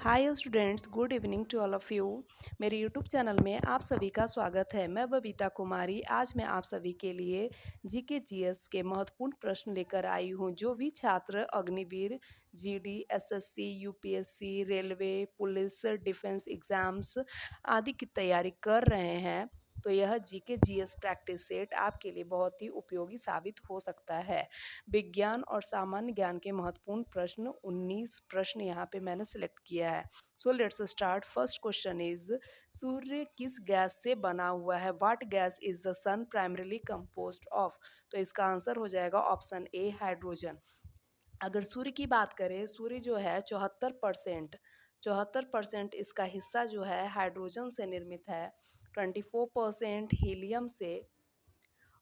Hi students, good evening to all of you. मेरे YouTube channel में आप सभी का स्वागत है। मैं बबीता कुमारी आज मैं आप सभी के लिए जीके जीएस के महत्वपूर्ण प्रश्न लेकर आई हूँ। जो भी छात्र Agniveer, GD, SSC, UPSC, railway, police, defence exams आदि की तैयारी कर रहे हैं, तो यह जीके जीएस प्रैक्टिस सेट आपके लिए बहुत ही उपयोगी साबित हो सकता है। विज्ञान और सामान्य ज्ञान के महत्वपूर्ण प्रश्न 19 प्रश्न यहाँ पे मैंने सेलेक्ट किया है। So let's start. First question is, सूर्य किस गैस से बना हुआ है? What gas is the sun primarily composed of? तो इसका आंसर हो जाएगा ऑप्शन ए, हाइड्रोजन। अगर सूर्य की बात करें, सूर्य जो है 74% इसका हिस्सा जो है हाइड्रोजन से निर्मित है, 24% हीलियम से,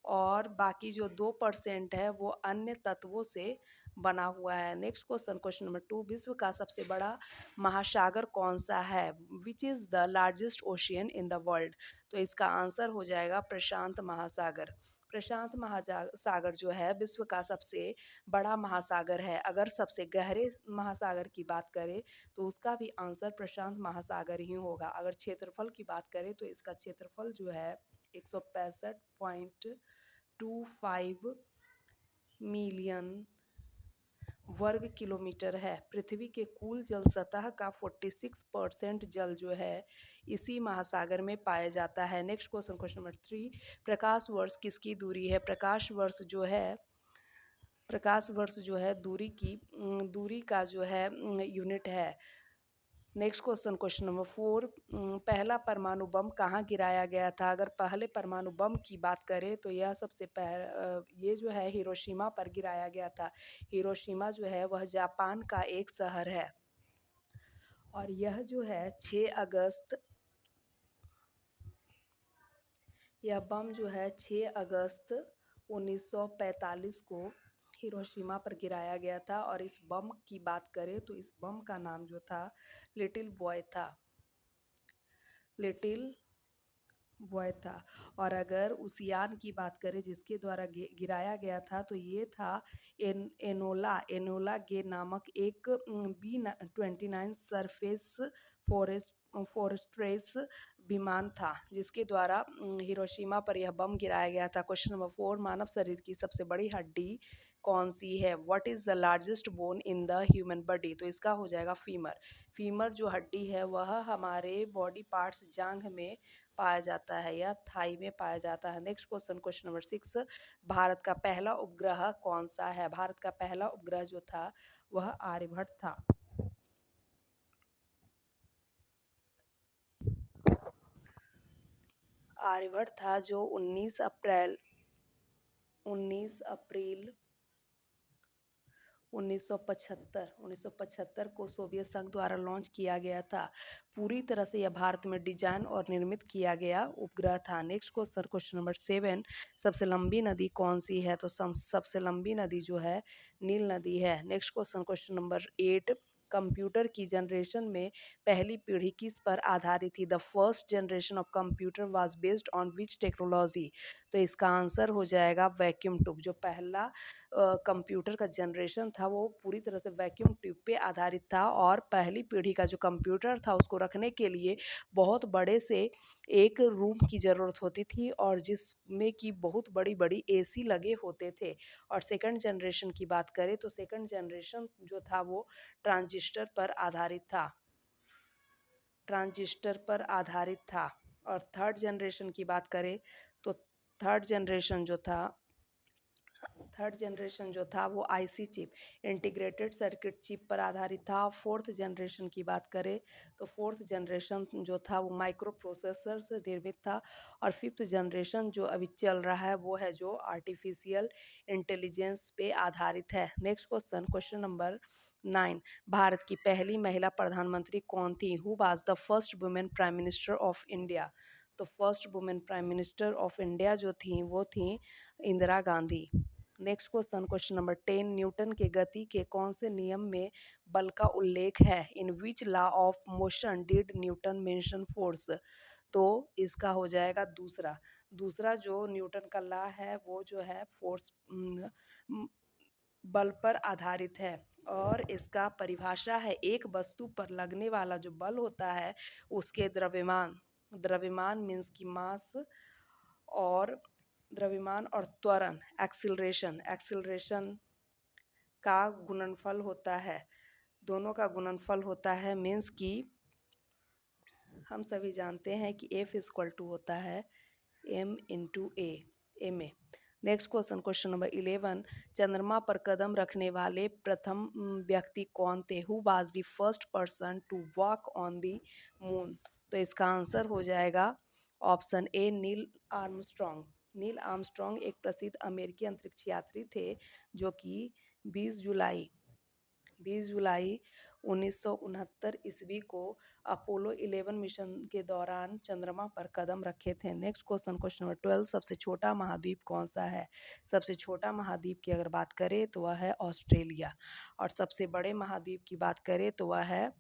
और बाकी जो 2% है वो अन्य तत्वों से बना हुआ है। नेक्स्ट क्वेश्चन, क्वेश्चन नंबर 2, विश्व का सबसे बड़ा महासागर कौन सा है? Which is the largest ocean in the world? तो इसका आंसर हो जाएगा प्रशांत महासागर। प्रशांत महासागर जो है विश्व का सबसे बड़ा महासागर है। अगर सबसे गहरे महासागर की बात करें तो उसका भी आंसर प्रशांत महासागर ही होगा। अगर क्षेत्रफल की बात करें तो इसका क्षेत्रफल जो है 165.25 मिलियन वर्ग किलोमीटर है। पृथ्वी के कुल जल सतह का 46% जल जो है इसी महासागर में पाया जाता है। नेक्स्ट क्वेश्चन, क्वेश्चन नंबर 3, प्रकाश वर्ष किसकी दूरी है? प्रकाश वर्ष जो है दूरी का जो है यूनिट है। नेक्स्ट क्वेश्चन, क्वेश्चन नंबर 4, पहला परमाणु बम कहाँ गिराया गया था? अगर पहले परमाणु बम की बात करें तो यह ये जो है हिरोशिमा पर गिराया गया था। हिरोशिमा जो है वह जापान का एक शहर है, और यह जो है 6 अगस्त, यह बम जो है 6 अगस्त 1945 को हिरोशिमा पर गिराया गया था। और इस बम की बात करें तो इस बम का नाम जो था लिटिल बॉय था, लिटिल बॉय था। और अगर उस यान की बात करें जिसके द्वारा गिराया गया था तो ये था एनोला गे नामक एक B-29 सरफेस फोरेस्ट्रेस विमान था, जिसके द्वारा हिरोशिमा पर यह बम गिराया गया था। क्वेश्चन नंबर 4, मानव शरीर की सबसे बड़ी हड्डी कौन सी है? What is the largest bone in the human body? तो इसका हो जाएगा फीमर। फीमर जो हड्डी है वह हमारे बॉडी पार्ट्स जांघ में पाया जाता है या थाई में पाया जाता है। Next question, question number 6, Bharat का पहला उपग्रह कौन सा है? भारत का पहला उपग्रह जो था वह आर्यभट्ट था। आर्यभट्ट था जो 19 अप्रैल 1975 को सोवियत संघ द्वारा लॉन्च किया गया था। पूरी तरह से यह भारत में डिजाइन और निर्मित किया गया उपग्रह था। नेक्स्ट क्वेश्चन, क्वेश्चन नंबर 7, सबसे लंबी नदी कौन सी है? तो सबसे लंबी नदी जो है नील नदी है। Next question, question number 8, computer की जनरेशन में पहली पीढ़ी किस पर आधारित थी? The first generation of computer was based on which technology? तो इसका आंसर हो जाएगा वैक्यूम ट्यूब। जो पहला कंप्यूटर का जनरेशन था वो पूरी तरह से वैक्यूम ट्यूब पे आधारित था, और पहली पीढ़ी का जो कंप्यूटर था उसको रखने के लिए बहुत बड़े से एक रूम की ज़रूरत होती थी, और जिसमें कि बहुत बड़ी बड़ी एसी लगे होते थे। और सेकंड जनरेशन की बात करें तो सेकंड जनरेशन जो था वो ट्रांजिस्टर पर आधारित था, और थर्ड जनरेशन की बात करें तो थर्ड जनरेशन जो था वो IC chip, integrated circuit chip पर आधारित था। फोर्थ जनरेशन की बात करें तो फोर्थ जनरेशन जो था वो माइक्रो प्रोसेसर से निर्मित था। और फिफ्थ जनरेशन जो अभी चल रहा है वो है जो आर्टिफिशियल इंटेलिजेंस पे आधारित है। Next question, question number 9, Bharat की पहली महिला प्रधानमंत्री कौन थी? Who was the first women prime minister of India? तो first women prime minister of India जो थी वो थी Indira Gandhi. Next question, question number 10, Newton के गति के कौन से नियम में बल का उल्लेख है? In which law of motion did Newton mention force? तो इसका हो जाएगा दूसरा जो न्यूटन का लॉ है वो जो है फोर्स बल पर आधारित है। और इसका परिभाषा है एक वस्तु पर लगने वाला जो बल होता है उसके द्रव्यमान, द्रव्यमान मीन्स की मास, और द्रव्यमान और त्वरण एक्सिलरेशन, एक्सिलरेशन का गुणनफल होता है, दोनों का गुणनफल होता है। मीन्स कि हम सभी जानते हैं कि F इक्वल टू होता है m into M A. Next question, question number 11, चंद्रमा पर कदम रखने वाले प्रथम व्यक्ति कौन थे? Who was the first person to walk on the moon? तो इसका आंसर हो जाएगा option A, Neil Armstrong. Neil Armstrong एक प्रसिद्ध अमेरिकी अंतरिक्ष यात्री थे जो कि 20 जुलाई 1969 ईस्वी को अपोलो 11 मिशन के दौरान चंद्रमा पर कदम रखे थे। नेक्स्ट क्वेश्चन, क्वेश्चन नंबर 12, सबसे छोटा महाद्वीप कौन सा है? सबसे छोटा महाद्वीप की अगर बात करें तो वह है ऑस्ट्रेलिया, और सबसे बड़े महाद्वीप की बात करें तो वह है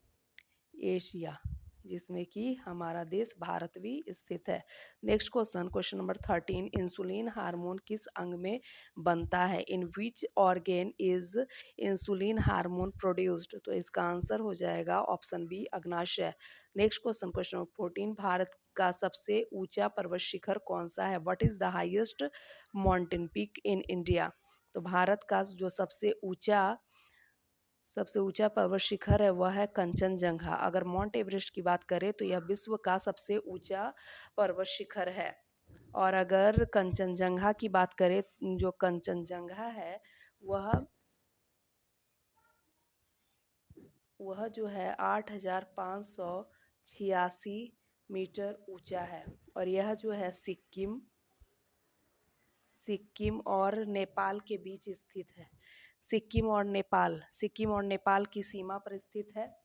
एशिया, जिसमें कि हमारा देश भारत भी स्थित है। Next question, question number 13, insulin hormone किस अंग में बनता है? In which organ is insulin hormone produced? तो इसका आंसर हो जाएगा ऑप्शन बी, अग्नाशय। Next question, question number 14, Bharat का सबसे ऊंचा पर्वत शिखर कौन सा है? What is the highest mountain peak in India? तो भारत का जो सबसे ऊंचा पर्वत शिखर है वह है कंचनजंगा। अगर माउंट एवरेस्ट की बात करें तो यह विश्व का सबसे ऊंचा पर्वत शिखर है। और अगर कंचनजंगा की बात करें, जो कंचनजंगा है वह जो है 8,586 मीटर ऊंचा है, और यह जो है सिक्किम और नेपाल के बीच स्थित है। सिक्किम और नेपाल की सीमा पर स्थित है।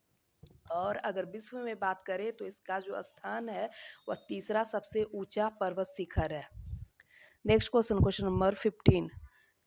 और अगर विश्व में बात करें तो इसका जो स्थान है वह तीसरा सबसे ऊंचा पर्वत शिखर है। नेक्स्ट क्वेश्चन, क्वेश्चन नंबर 15,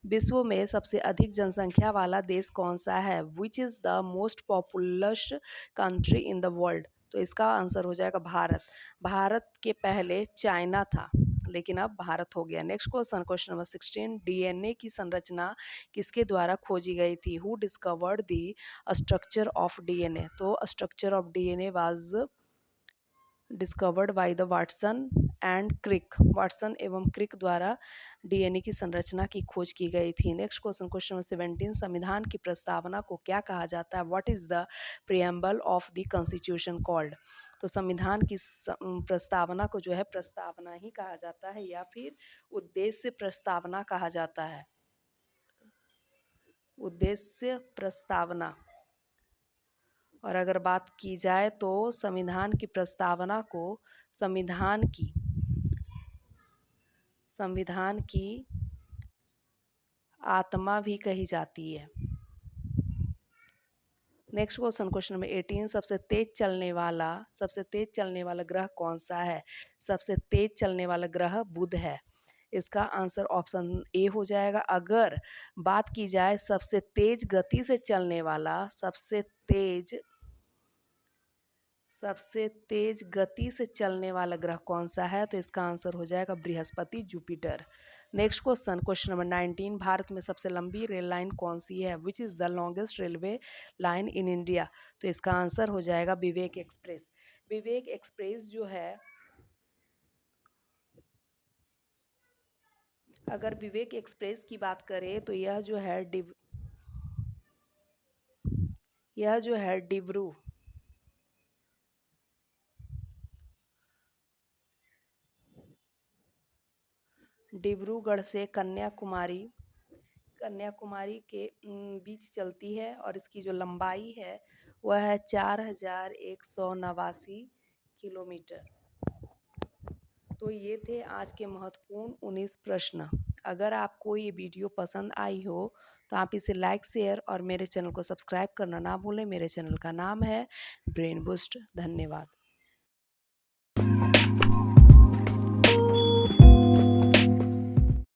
विश्व में सबसे अधिक जनसंख्या वाला देश कौन सा है? Which is the most populous country in the world? तो इसका आंसर हो जाएगा भारत। भारत के पहले चाइना था, लेकिन अब भारत हो गया। Next question, question number 16, DNA की संरचना किसके द्वारा खोजी गई थी? Who discovered the structure of DNA? तो structure of DNA was discovered by the Watson and Crick. Watson एवं क्रिक द्वारा डीएनए की संरचना की खोज की गई थी। नेक्स्ट क्वेश्चन, क्वेश्चन नंबर 17, संविधान की प्रस्तावना को क्या कहा जाता है? What is the preamble of the constitution called? तो संविधान की प्रस्तावना को जो है प्रस्तावना ही कहा जाता है, या फिर उद्देश्य प्रस्तावना कहा जाता है। उद्देश्य प्रस्तावना। और अगर बात की जाए तो संविधान की प्रस्तावना को संविधान की आत्मा भी कही जाती है। नेक्स्ट क्वेश्चन, क्वेश्चन नंबर 18, सबसे तेज चलने वाला ग्रह कौन सा है? सबसे तेज चलने वाला ग्रह बुध है। इसका आंसर ऑप्शन ए हो जाएगा। अगर बात की जाए सबसे तेज गति से चलने वाला, सबसे तेज गति से चलने वाला ग्रह कौन सा है? तो इसका आंसर हो जाएगा Brihaspati, Jupiter. Next question, question number 19, Bharat में सबसे लंबी रेल लाइन कौन सी है? Which is the longest railway line in India? तो इसका आंसर हो जाएगा विवेक एक्सप्रेस। विवेक एक्सप्रेस जो है, अगर विवेक एक्सप्रेस की बात करें तो यह जो है डिब्रूगढ़ से कन्याकुमारी के बीच चलती है, और इसकी जो लंबाई है वह है 4,189 किलोमीटर। तो ये थे आज के महत्वपूर्ण 19 प्रश्न। अगर आपको ये वीडियो पसंद आई हो तो आप इसे लाइक, शेयर और मेरे चैनल को सब्सक्राइब करना ना भूलें। मेरे चैनल का नाम है ब्रेन बूस्ट। धन्यवाद।